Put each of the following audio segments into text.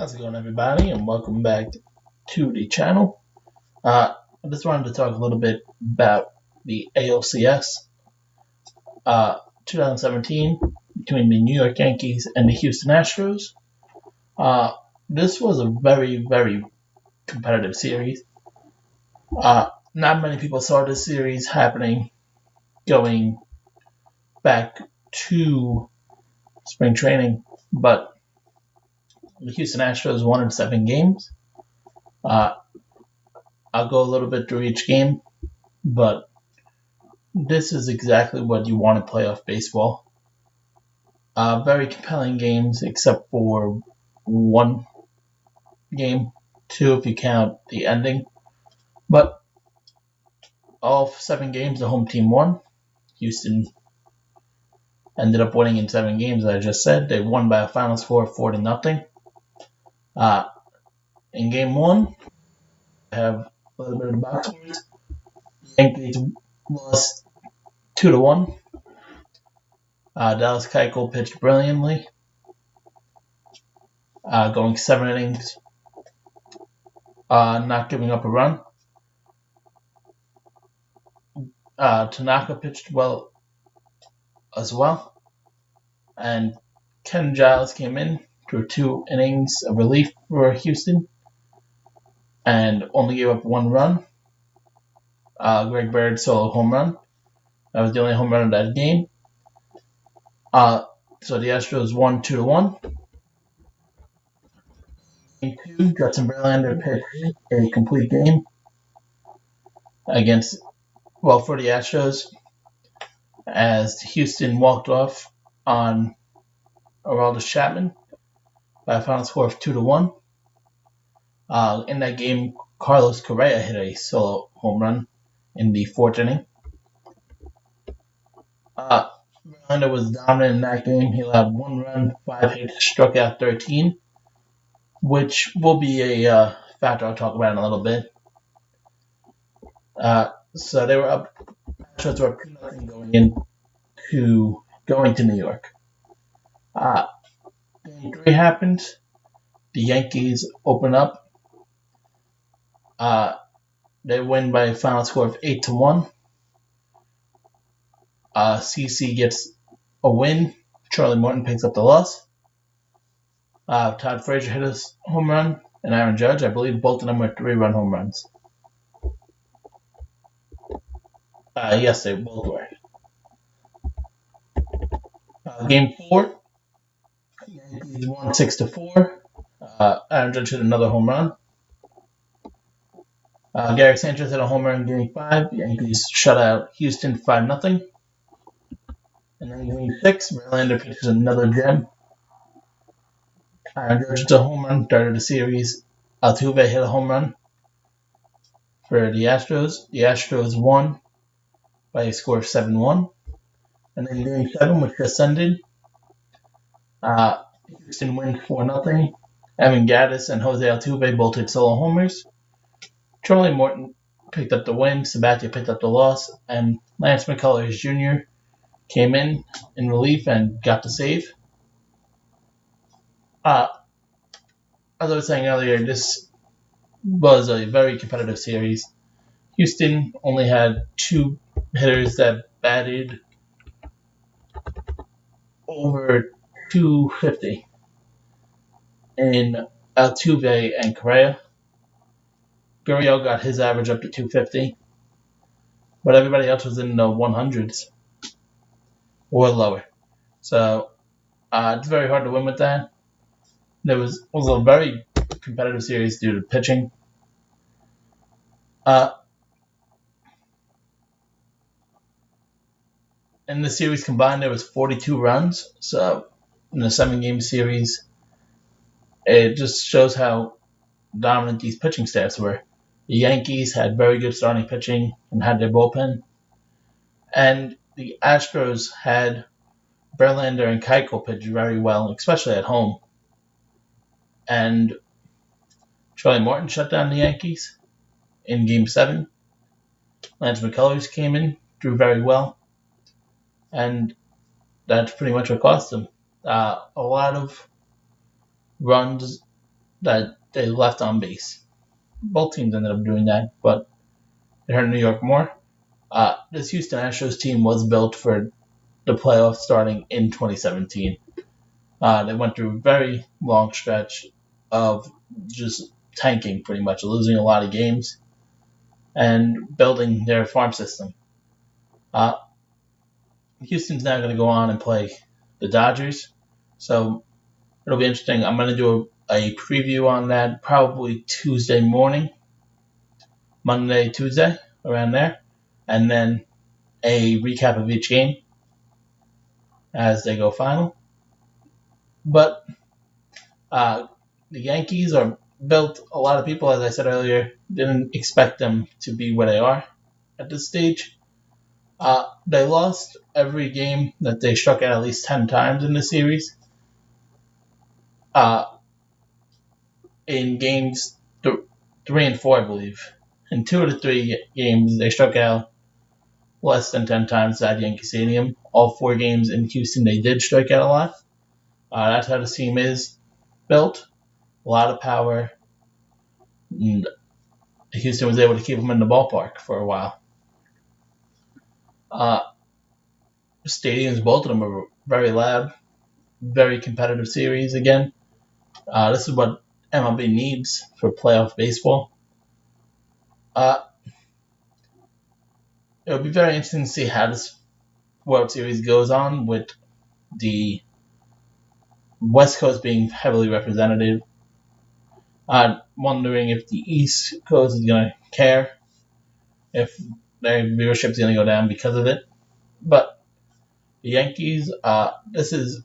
How's it going, everybody, and welcome back to the channel. I just wanted to talk a little bit about the ALCS 2017 between the New York Yankees and the Houston Astros. This was a very, very competitive series. Not many people saw this series happening going back to spring training, but the Houston Astros won in 7 games. I'll go a little bit through each game, but this is exactly what you want in playoff baseball. Very compelling games, except for one game, 2 if you count the ending. But all 7 games, the home team won. Houston ended up winning in 7 games, as I just said. They won by a final score of 4-0. In game 1, I have a little bit of the box scores. Yankees lost 2-1. Dallas Keuchel pitched brilliantly, going 7 innings, not giving up a run. Tanaka pitched well as well, and Ken Giles came in through 2 innings of relief for Houston and only gave up 1 run. Greg Bird solo home run. That was the only home run of that game. So the Astros won 2-1. Game 2, Justin Verlander pitched a complete game for the Astros, as Houston walked off on Aroldis Chapman by a final score of 2-1. In that game, Carlos Correa hit a solo home run in the 4th inning. Verlander was dominant in that game. He allowed 1 run, 5 hits, struck out 13, which will be a factor I'll talk about in a little bit. So they were up. Astros were up 2-0 going to New York. Game 3 happened. The Yankees open up. They win by a final score of 8-1. CC gets a win. Charlie Morton picks up the loss. Todd Frazier hit a home run, and Aaron Judge, I believe both of them were 3-run home runs. Yes, they both were. Game 4, Yankees won 6-4. Aaron Judge hit another home run. Gary Sanchez hit a home run in Game 5. The Yankees shut out Houston 5-0. And then in Game 6, Verlander pitches another gem. Aaron Judge hit a home run, started the series. Altuve hit a home run for the Astros. The Astros won by a score of 7-1. And then Game 7, which just ended, Houston wins 4-0. Evan Gattis and Jose Altuve both hit solo homers. Charlie Morton picked up the win. Sabathia picked up the loss. And Lance McCullers Jr. came in relief and got the save. As I was saying earlier, this was a very competitive series. Houston only had 2 hitters that batted over 250 in Altuve and Correa. Gurriel got his average up to 250, but everybody else was in the 100s or lower. So it's very hard to win with that. There was a very competitive series due to pitching. In the series combined, there was 42 runs. So in a 7-game series, it just shows how dominant these pitching staffs were. The Yankees had very good starting pitching and had their bullpen. And the Astros had Verlander and Keuchel pitch very well, especially at home. And Charlie Morton shut down the Yankees in Game 7. Lance McCullers came in, threw very well. And that's pretty much what cost them. A lot of runs that they left on base. Both teams ended up doing that, but it hurt New York more. This Houston Astros team was built for the playoffs starting in 2017. They went through a very long stretch of just tanking, pretty much, losing a lot of games and building their farm system. Uh, Houston's now going to go on and play the Dodgers, so it'll be interesting. I'm going to do a preview on that probably Tuesday morning, Monday, Tuesday, around there, and then a recap of each game as they go final. But the Yankees are built. A lot of people, as I said earlier, didn't expect them to be where they are at this stage. They lost every game that they struck out at least 10 times in the series. In games 3 and 4, I believe. In 2 of the 3 games, they struck out less than 10 times at Yankee Stadium. All 4 games in Houston, they did strike out a lot. That's how the team is built. A lot of power. And Houston was able to keep them in the ballpark for a while. Stadiums, both of them are very loud, very competitive series again. This is what MLB needs for playoff baseball. It'll be very interesting to see how this World Series goes on with the West Coast being heavily represented. I'm wondering if the East Coast is going to care, if their viewership is going to go down because of it. But the Yankees, this is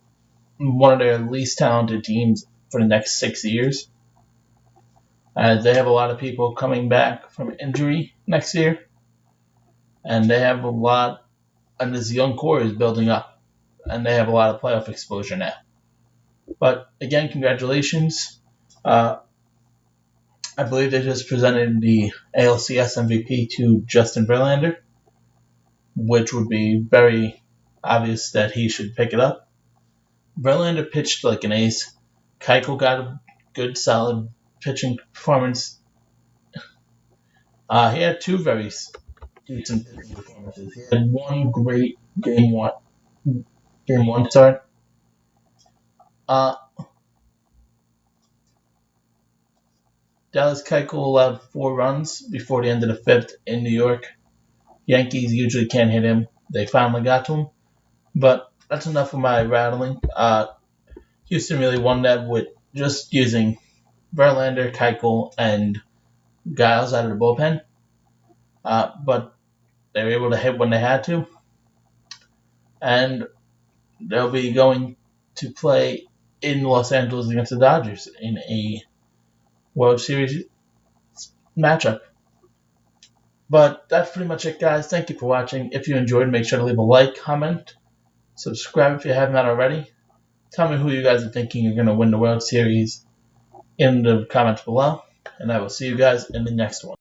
one of their least talented teams for the next 6 years. They have a lot of people coming back from injury next year. And they have a lot, and this young core is building up. And they have a lot of playoff exposure now. But again, congratulations. I believe they just presented the ALCS MVP to Justin Verlander, which would be very obvious that he should pick it up. Verlander pitched like an ace. Keuchel got a good, solid pitching performance. He had 2 very decent pitching performances. He had one great game one start. Dallas Keuchel allowed 4 runs before the end of the 5th in New York. Yankees usually can't hit him. They finally got to him. But that's enough of my rattling. Houston really won that with just using Verlander, Keuchel, and Giles out of the bullpen. But they were able to hit when they had to. And they'll be going to play in Los Angeles against the Dodgers in a World Series matchup. But that's pretty much it, guys. Thank you for watching. If you enjoyed, make sure to leave a like, comment, subscribe if you have not already. Tell me who you guys are thinking are going to win the World Series in the comments below. And I will see you guys in the next one.